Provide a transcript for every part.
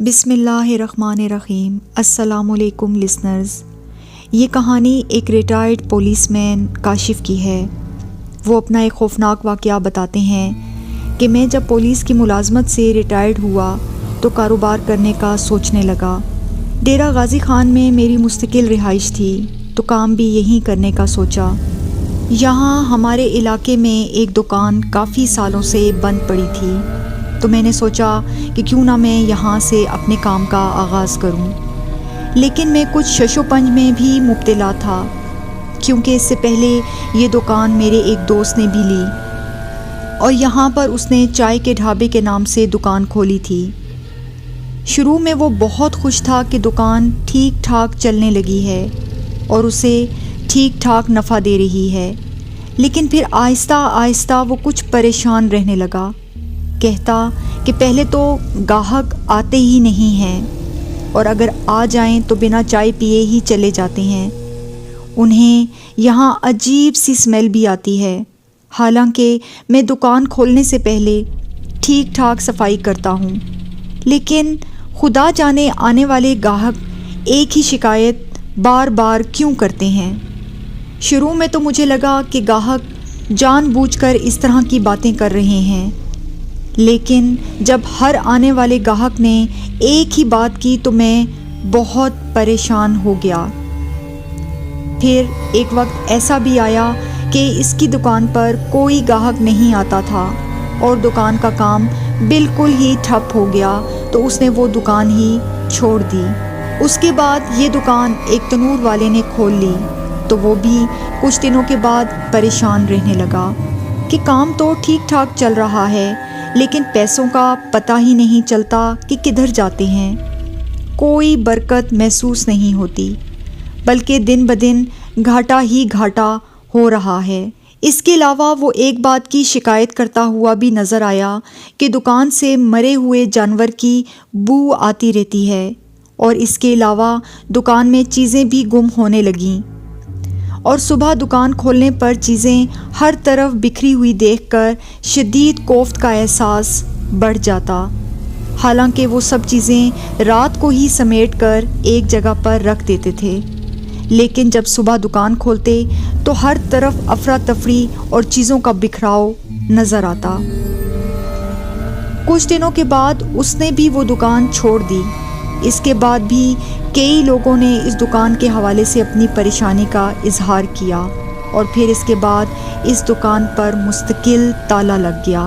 بسم اللہ الرحمن الرحیم۔ السلام علیکم لسنرز۔ یہ کہانی ایک ریٹائرڈ پولیس مین کاشف کی ہے۔ وہ اپنا ایک خوفناک واقعہ بتاتے ہیں کہ میں جب پولیس کی ملازمت سے ریٹائرڈ ہوا تو کاروبار کرنے کا سوچنے لگا۔ ڈیرہ غازی خان میں میری مستقل رہائش تھی تو کام بھی یہیں کرنے کا سوچا۔ یہاں ہمارے علاقے میں ایک دکان کافی سالوں سے بند پڑی تھی تو میں نے سوچا کہ کیوں نہ میں یہاں سے اپنے کام کا آغاز کروں، لیکن میں کچھ شش و پنج میں بھی مبتلا تھا کیونکہ اس سے پہلے یہ دکان میرے ایک دوست نے بھی لی اور یہاں پر اس نے چائے کے ڈھابے کے نام سے دکان کھولی تھی۔ شروع میں وہ بہت خوش تھا کہ دکان ٹھیک ٹھاک چلنے لگی ہے اور اسے ٹھیک ٹھاک نفع دے رہی ہے، لیکن پھر آہستہ آہستہ وہ کچھ پریشان رہنے لگا۔ کہتا کہ پہلے تو گاہک آتے ہی نہیں ہیں اور اگر آ جائیں تو بنا چائے پیے ہی چلے جاتے ہیں۔ انہیں یہاں عجیب سی اسمیل بھی آتی ہے، حالانکہ میں دکان کھولنے سے پہلے ٹھیک ٹھاک صفائی کرتا ہوں، لیکن خدا جانے آنے والے گاہک ایک ہی شکایت بار بار کیوں کرتے ہیں۔ شروع میں تو مجھے لگا کہ گاہک جان بوجھ کر اس طرح کی باتیں کر رہے ہیں، لیکن جب ہر آنے والے گاہک نے ایک ہی بات کی تو میں بہت پریشان ہو گیا۔ پھر ایک وقت ایسا بھی آیا کہ اس کی دکان پر کوئی گاہک نہیں آتا تھا اور دکان کا کام بالکل ہی ٹھپ ہو گیا تو اس نے وہ دکان ہی چھوڑ دی۔ اس کے بعد یہ دکان ایک تنور والے نے کھول لی تو وہ بھی کچھ دنوں کے بعد پریشان رہنے لگا کہ کام تو ٹھیک ٹھاک چل رہا ہے لیکن پیسوں کا پتہ ہی نہیں چلتا کہ کدھر جاتے ہیں، کوئی برکت محسوس نہیں ہوتی، بلکہ دن بدن گھاٹا ہی گھاٹا ہو رہا ہے۔ اس کے علاوہ وہ ایک بات کی شکایت کرتا ہوا بھی نظر آیا کہ دکان سے مرے ہوئے جانور کی بو آتی رہتی ہے، اور اس کے علاوہ دکان میں چیزیں بھی گم ہونے لگیں، اور صبح دکان کھولنے پر چیزیں ہر طرف بکھری ہوئی دیکھ کر شدید کوفت کا احساس بڑھ جاتا، حالانکہ وہ سب چیزیں رات کو ہی سمیٹ کر ایک جگہ پر رکھ دیتے تھے، لیکن جب صبح دکان کھولتے تو ہر طرف افراتفری اور چیزوں کا بکھراؤ نظر آتا۔ کچھ دنوں کے بعد اس نے بھی وہ دکان چھوڑ دی۔ اس کے بعد بھی کئی لوگوں نے اس دکان کے حوالے سے اپنی پریشانی کا اظہار کیا اور پھر اس کے بعد اس دکان پر مستقل تالا لگ گیا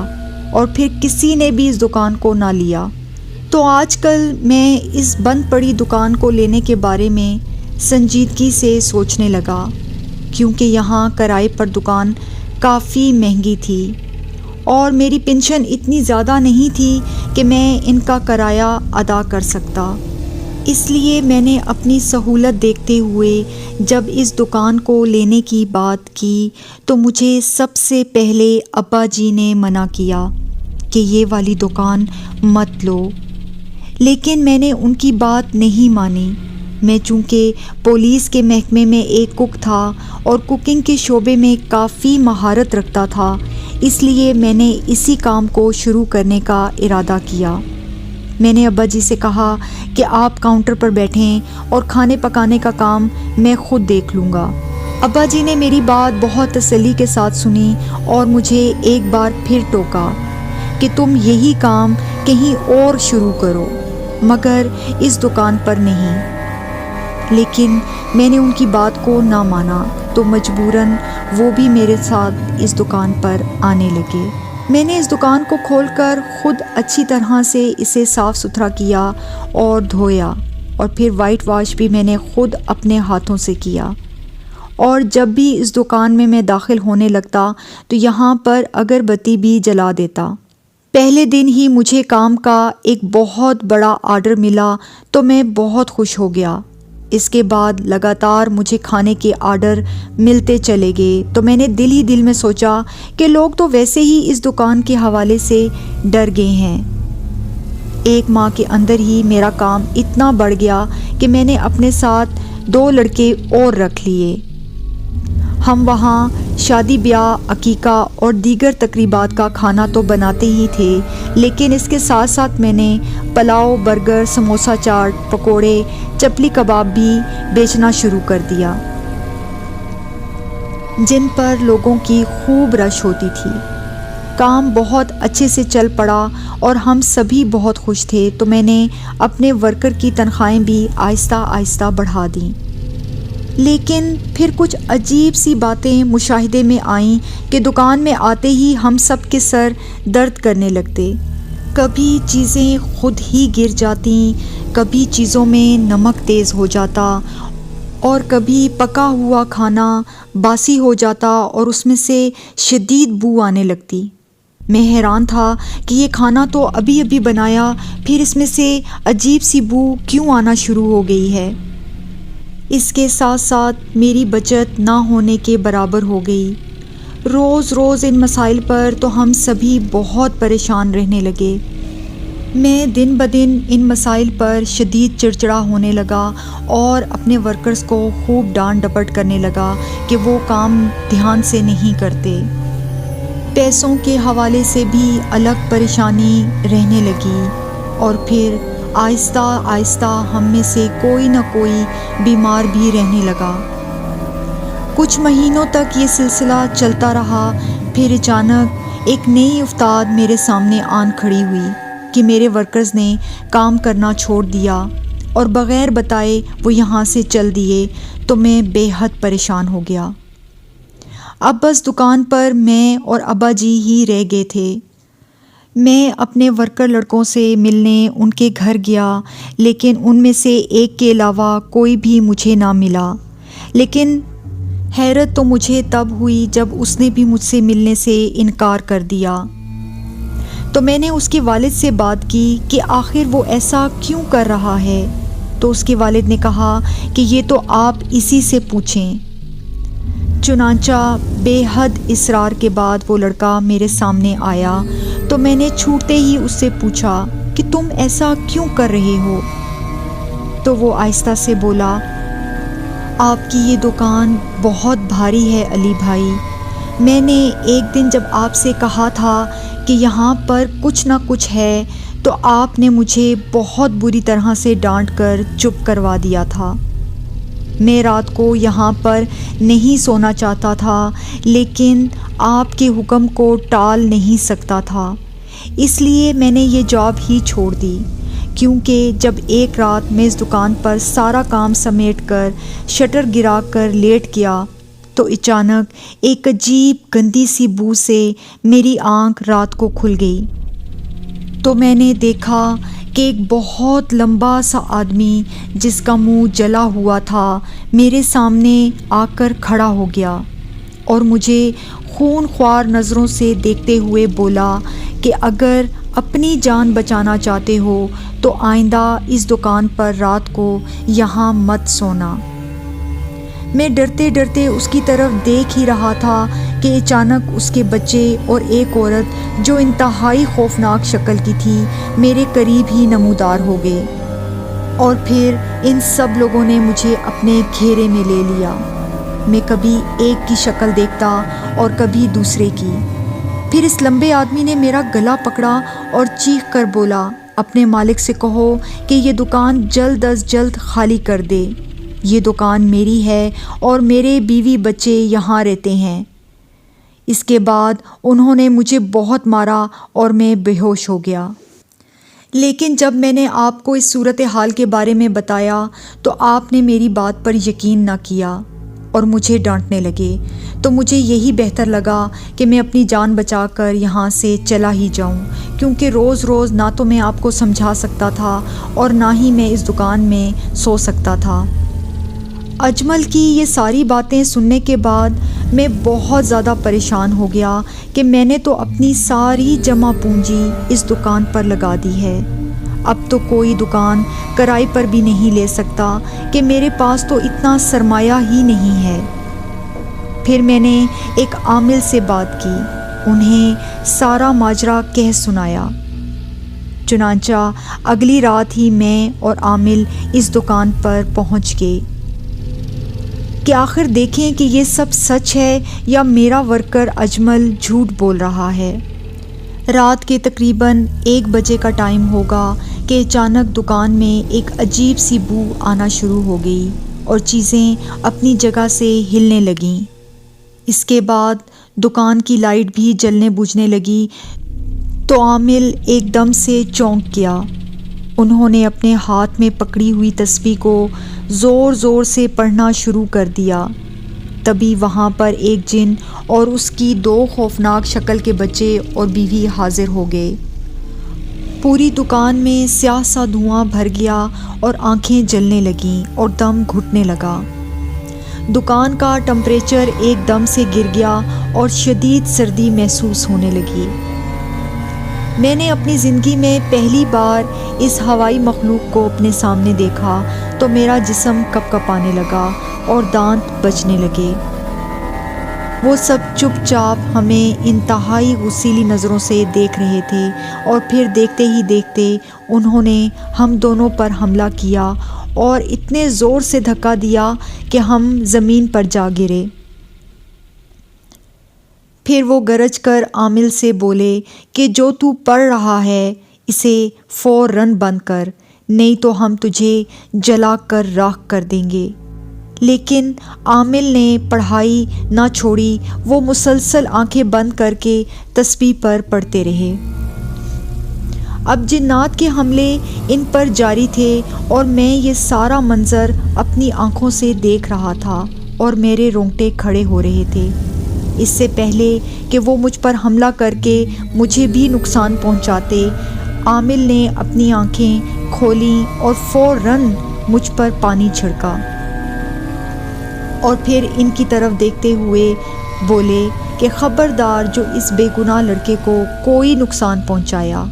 اور پھر کسی نے بھی اس دکان کو نہ لیا۔ تو آج کل میں اس بند پڑی دکان کو لینے کے بارے میں سنجیدگی سے سوچنے لگا، کیونکہ یہاں کرائے پر دکان کافی مہنگی تھی اور میری پنشن اتنی زیادہ نہیں تھی کہ میں ان کا کرایہ ادا کر سکتا۔ اس لیے میں نے اپنی سہولت دیکھتے ہوئے جب اس دکان کو لینے کی بات کی تو مجھے سب سے پہلے ابا جی نے منع کیا کہ یہ والی دکان مت لو، لیکن میں نے ان کی بات نہیں مانی۔ میں چونکہ پولیس کے محکمے میں ایک کک تھا اور کوکنگ کے شعبے میں کافی مہارت رکھتا تھا، اس لیے میں نے اسی کام کو شروع کرنے کا ارادہ کیا۔ میں نے ابا جی سے کہا کہ آپ کاؤنٹر پر بیٹھیں اور کھانے پکانے کا کام میں خود دیکھ لوں گا۔ ابا جی نے میری بات بہت تسلی کے ساتھ سنی اور مجھے ایک بار پھر ٹوکا کہ تم یہی کام کہیں اور شروع کرو مگر اس دکان پر نہیں، لیکن میں نے ان کی بات کو نہ مانا تو مجبوراً وہ بھی میرے ساتھ اس دکان پر آنے لگے۔ میں نے اس دکان کو کھول کر خود اچھی طرح سے اسے صاف ستھرا کیا اور دھویا، اور پھر وائٹ واش بھی میں نے خود اپنے ہاتھوں سے کیا، اور جب بھی اس دکان میں داخل ہونے لگتا تو یہاں پر اگربتی بھی جلا دیتا۔ پہلے دن ہی مجھے کام کا ایک بہت بڑا آرڈر ملا تو میں بہت خوش ہو گیا۔ اس کے بعد لگاتار مجھے کھانے کے آرڈر ملتے چلے گئے تو میں نے دل ہی دل میں سوچا کہ لوگ تو ویسے ہی اس دکان کے حوالے سے ڈر گئے ہیں۔ ایک ماہ کے اندر ہی میرا کام اتنا بڑھ گیا کہ میں نے اپنے ساتھ 2 لڑکے اور رکھ لیے۔ ہم وہاں شادی بیاہ، عقیقہ اور دیگر تقریبات کا کھانا تو بناتے ہی تھے، لیکن اس کے ساتھ ساتھ میں نے پلاؤ، برگر، سموسہ چاٹ، پکوڑے، چپلی کباب بھی بیچنا شروع کر دیا، جن پر لوگوں کی خوب رش ہوتی تھی۔ کام بہت اچھے سے چل پڑا اور ہم سبھی بہت خوش تھے، تو میں نے اپنے ورکر کی تنخواہیں بھی آہستہ آہستہ بڑھا دیں۔ لیکن پھر کچھ عجیب سی باتیں مشاہدے میں آئیں کہ دکان میں آتے ہی ہم سب کے سر درد کرنے لگتے۔ کبھی چیزیں خود ہی گر جاتیں، کبھی چیزوں میں نمک تیز ہو جاتا اور کبھی پکا ہوا کھانا باسی ہو جاتا اور اس میں سے شدید بو آنے لگتی۔ میں حیران تھا کہ یہ کھانا تو ابھی ابھی بنایا، پھر اس میں سے عجیب سی بو کیوں آنا شروع ہو گئی ہے۔ اس کے ساتھ ساتھ میری بچت نہ ہونے کے برابر ہو گئی۔ روز روز ان مسائل پر تو ہم سبھی بہت پریشان رہنے لگے۔ میں دن بدن ان مسائل پر شدید چڑچڑا ہونے لگا اور اپنے ورکرز کو خوب ڈانٹ ڈپٹ کرنے لگا کہ وہ کام دھیان سے نہیں کرتے۔ پیسوں کے حوالے سے بھی الگ پریشانی رہنے لگی اور پھر آہستہ آہستہ ہم میں سے کوئی نہ کوئی بیمار بھی رہنے لگا۔ کچھ مہینوں تک یہ سلسلہ چلتا رہا، پھر اچانک ایک نئی افتاد میرے سامنے آن کھڑی ہوئی کہ میرے ورکرز نے کام کرنا چھوڑ دیا اور بغیر بتائے وہ یہاں سے چل دیے، تو میں بے حد پریشان ہو گیا۔ اب بس دکان پر میں اور ابا جی ہی رہ گئے تھے۔ میں اپنے ورکر لڑکوں سے ملنے ان کے گھر گیا، لیکن ان میں سے ایک کے علاوہ کوئی بھی مجھے نہ ملا۔ لیکن حیرت تو مجھے تب ہوئی جب اس نے بھی مجھ سے ملنے سے انکار کر دیا۔ تو میں نے اس کے والد سے بات کی کہ آخر وہ ایسا کیوں کر رہا ہے، تو اس کے والد نے کہا کہ یہ تو آپ اسی سے پوچھیں۔ چنانچہ بے حد اصرار کے بعد وہ لڑکا میرے سامنے آیا، تو میں نے چھوٹتے ہی اس سے پوچھا کہ تم ایسا کیوں کر رہے ہو؟ تو وہ آہستہ سے بولا، آپ کی یہ دکان بہت بھاری ہے علی بھائی۔ میں نے ایک دن جب آپ سے کہا تھا کہ یہاں پر کچھ نہ کچھ ہے، تو آپ نے مجھے بہت بری طرح سے ڈانٹ کر چپ کروا دیا تھا۔ میں رات کو یہاں پر نہیں سونا چاہتا تھا، لیکن آپ کے حکم کو ٹال نہیں سکتا تھا، اس لیے میں نے یہ جاب ہی چھوڑ دی، کیونکہ جب ایک رات میں اس دکان پر سارا کام سمیٹ کر شٹر گرا کر لیٹ گیا، تو اچانک ایک عجیب گندی سی بو سے میری آنکھ رات کو کھل گئی۔ تو میں نے دیکھا کہ ایک بہت لمبا سا آدمی جس کا منہ جلا ہوا تھا میرے سامنے آ کر کھڑا ہو گیا اور مجھے خون خوار نظروں سے دیکھتے ہوئے بولا کہ اگر اپنی جان بچانا چاہتے ہو تو آئندہ اس دکان پر رات کو یہاں مت سونا۔ میں ڈرتے ڈرتے اس کی طرف دیکھ ہی رہا تھا کہ اچانک اس کے بچے اور ایک عورت جو انتہائی خوفناک شکل کی تھی میرے قریب ہی نمودار ہو گئے، اور پھر ان سب لوگوں نے مجھے اپنے گھیرے میں لے لیا۔ میں کبھی ایک کی شکل دیکھتا اور کبھی دوسرے کی۔ پھر اس لمبے آدمی نے میرا گلا پکڑا اور چیخ کر بولا، اپنے مالک سے کہو کہ یہ دکان جلد از جلد خالی کر دے۔ یہ دکان میری ہے اور میرے بیوی بچے یہاں رہتے ہیں۔ اس کے بعد انہوں نے مجھے بہت مارا اور میں بے ہوش ہو گیا۔ لیکن جب میں نے آپ کو اس صورتحال کے بارے میں بتایا تو آپ نے میری بات پر یقین نہ کیا اور مجھے ڈانٹنے لگے، تو مجھے یہی بہتر لگا کہ میں اپنی جان بچا کر یہاں سے چلا ہی جاؤں، کیونکہ روز روز نہ تو میں آپ کو سمجھا سکتا تھا اور نہ ہی میں اس دکان میں سو سکتا تھا۔ اجمل کی یہ ساری باتیں سننے کے بعد میں بہت زیادہ پریشان ہو گیا کہ میں نے تو اپنی ساری جمع پونجی اس دکان پر لگا دی ہے، اب تو کوئی دکان کرائے پر بھی نہیں لے سکتا کہ میرے پاس تو اتنا سرمایہ ہی نہیں ہے۔ پھر میں نے ایک عامل سے بات کی، انہیں سارا ماجرا کہہ سنایا۔ چنانچہ اگلی رات ہی میں اور عامل اس دکان پر پہنچ گئے۔ کہ آخر دیکھیں کہ یہ سب سچ ہے یا میرا ورکر اجمل جھوٹ بول رہا ہے۔ رات کے تقریباً 1 بجے کا ٹائم ہوگا کہ اچانک دکان میں ایک عجیب سی بو آنا شروع ہو گئی اور چیزیں اپنی جگہ سے ہلنے لگیں۔ اس کے بعد دکان کی لائٹ بھی جلنے بجھنے لگی تو عامل ایک دم سے چونک گیا۔ انہوں نے اپنے ہاتھ میں پکڑی ہوئی تسبیح کو زور زور سے پڑھنا شروع کر دیا۔ تبھی وہاں پر ایک جن اور اس کی 2 خوفناک شکل کے بچے اور بیوی حاضر ہو گئے۔ پوری دکان میں سیاہ سا دھواں بھر گیا اور آنکھیں جلنے لگیں اور دم گھٹنے لگا۔ دکان کا ٹمپریچر ایک دم سے گر گیا اور شدید سردی محسوس ہونے لگی۔ میں نے اپنی زندگی میں پہلی بار اس ہوائی مخلوق کو اپنے سامنے دیکھا تو میرا جسم کپ کپانے لگا اور دانت بجنے لگے۔ وہ سب چپ چاپ ہمیں انتہائی غصیلی نظروں سے دیکھ رہے تھے اور پھر دیکھتے ہی دیکھتے انہوں نے ہم دونوں پر حملہ کیا اور اتنے زور سے دھکا دیا کہ ہم زمین پر جا گرے۔ پھر وہ گرج کر عامل سے بولے کہ جو تو پڑھ رہا ہے اسے فوراً بند کر، نہیں تو ہم تجھے جلا کر راکھ کر دیں گے۔ لیکن عامل نے پڑھائی نہ چھوڑی، وہ مسلسل آنکھیں بند کر کے تسبیح پر پڑھتے رہے۔ اب جنات کے حملے ان پر جاری تھے اور میں یہ سارا منظر اپنی آنکھوں سے دیکھ رہا تھا اور میرے رونگٹے کھڑے ہو رہے تھے۔ اس سے پہلے کہ وہ مجھ پر حملہ کر کے مجھے بھی نقصان پہنچاتے، عامل نے اپنی آنکھیں کھولیں اور فوراً مجھ پر پانی چھڑکا اور پھر ان کی طرف دیکھتے ہوئے بولے کہ خبردار جو اس بے گناہ لڑکے کو کوئی نقصان پہنچایا،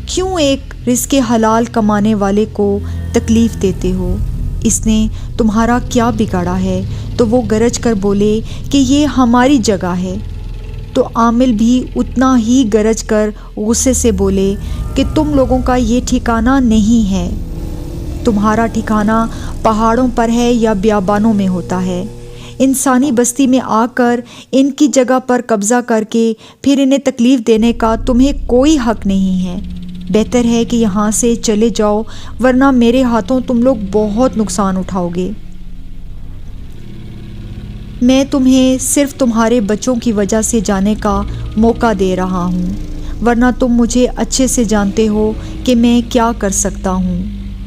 کیوں ایک رزق حلال کمانے والے کو تکلیف دیتے ہو؟ اس نے تمہارا کیا بگاڑا ہے؟ تو وہ گرج کر بولے کہ یہ ہماری جگہ ہے۔ تو عامل بھی اتنا ہی گرج کر غصے سے بولے کہ تم لوگوں کا یہ ٹھکانہ نہیں ہے، تمہارا ٹھکانہ پہاڑوں پر ہے یا بیابانوں میں ہوتا ہے۔ انسانی بستی میں آ کر ان کی جگہ پر قبضہ کر کے پھر انہیں تکلیف دینے کا تمہیں کوئی حق نہیں ہے۔ بہتر ہے کہ یہاں سے چلے جاؤ ورنہ میرے ہاتھوں تم لوگ بہت نقصان اٹھاؤ گے۔ میں تمہیں صرف تمہارے بچوں کی وجہ سے جانے کا موقع دے رہا ہوں، ورنہ تم مجھے اچھے سے جانتے ہو کہ میں کیا کر سکتا ہوں۔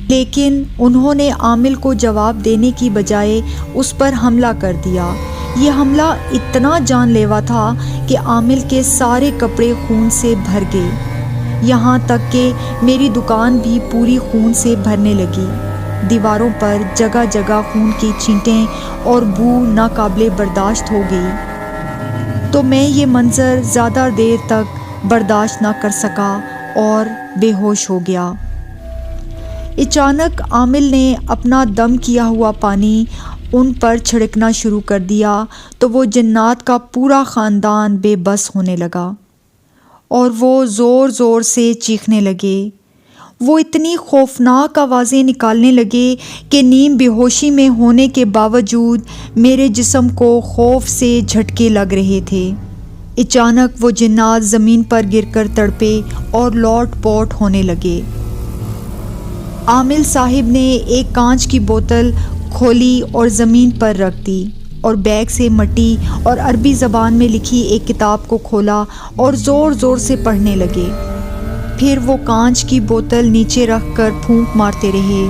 لیکن انہوں نے عامل کو جواب دینے کی بجائے اس پر حملہ کر دیا۔ یہ حملہ اتنا جان لیوا تھا کہ عامل کے سارے کپڑے خون سے بھر گئے، یہاں تک کہ میری دکان بھی پوری خون سے بھرنے لگی۔ دیواروں پر جگہ جگہ خون کی چھینٹیں اور بو ناقابل برداشت ہو گئی۔ تو میں یہ منظر زیادہ دیر تک برداشت نہ کر سکا اور بے ہوش ہو گیا۔ اچانک عامل نے اپنا دم کیا ہوا پانی ان پر چھڑکنا شروع کر دیا تو وہ جنات کا پورا خاندان بے بس ہونے لگا اور وہ زور زور سے چیخنے لگے۔ وہ اتنی خوفناک آوازیں نکالنے لگے کہ نیم بے ہوشی میں ہونے کے باوجود میرے جسم کو خوف سے جھٹکے لگ رہے تھے۔ اچانک وہ جنات زمین پر گر کر تڑپے اور لوٹ پوٹ ہونے لگے۔ عامل صاحب نے ایک کانچ کی بوتل کھولی اور زمین پر رکھ دی اور بیگ سے مٹی اور عربی زبان میں لکھی ایک کتاب کو کھولا اور زور زور سے پڑھنے لگے۔ پھر وہ کانچ کی بوتل نیچے رکھ کر پھونک مارتے رہے۔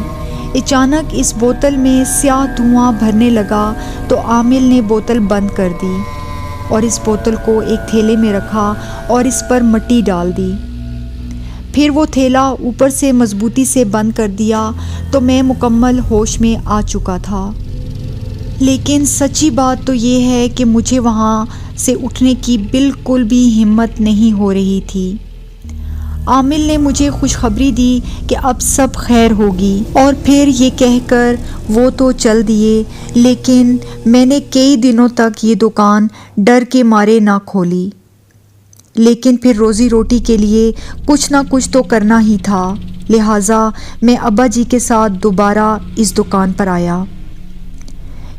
اچانک اس بوتل میں سیاہ دھواں بھرنے لگا تو عامل نے بوتل بند کر دی اور اس بوتل کو ایک تھیلے میں رکھا اور اس پر مٹی ڈال دی۔ پھر وہ تھیلا اوپر سے مضبوطی سے بند کر دیا تو میں مکمل ہوش میں آ چکا تھا۔ لیکن سچی بات تو یہ ہے کہ مجھے وہاں سے اٹھنے کی بالکل بھی ہمت نہیں ہو رہی تھی۔ عامل نے مجھے خوشخبری دی کہ اب سب خیر ہوگی اور پھر یہ کہہ کر وہ تو چل دیے، لیکن میں نے کئی دنوں تک یہ دکان ڈر کے مارے نہ کھولی۔ لیکن پھر روزی روٹی کے لیے کچھ نہ کچھ تو کرنا ہی تھا، لہٰذا میں ابا جی کے ساتھ دوبارہ اس دکان پر آیا۔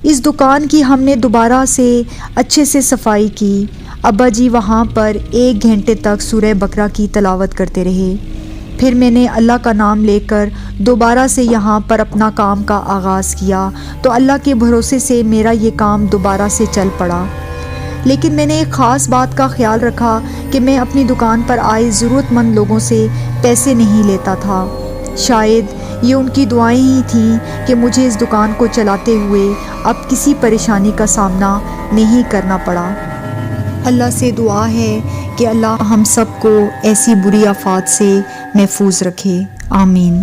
اس دکان کی ہم نے دوبارہ سے اچھے سے صفائی کی۔ ابا جی وہاں پر 1 گھنٹے تک سورہ بقرہ کی تلاوت کرتے رہے۔ پھر میں نے اللہ کا نام لے کر دوبارہ سے یہاں پر اپنا کام کا آغاز کیا تو اللہ کے بھروسے سے میرا یہ کام دوبارہ سے چل پڑا۔ لیکن میں نے ایک خاص بات کا خیال رکھا کہ میں اپنی دکان پر آئے ضرورت مند لوگوں سے پیسے نہیں لیتا تھا۔ شاید یہ ان کی دعائیں ہی تھیں کہ مجھے اس دکان کو چلاتے ہوئے اب کسی پریشانی کا سامنا نہیں کرنا پڑا۔ اللہ سے دعا ہے کہ اللہ ہم سب کو ایسی بری آفات سے محفوظ رکھے، آمین۔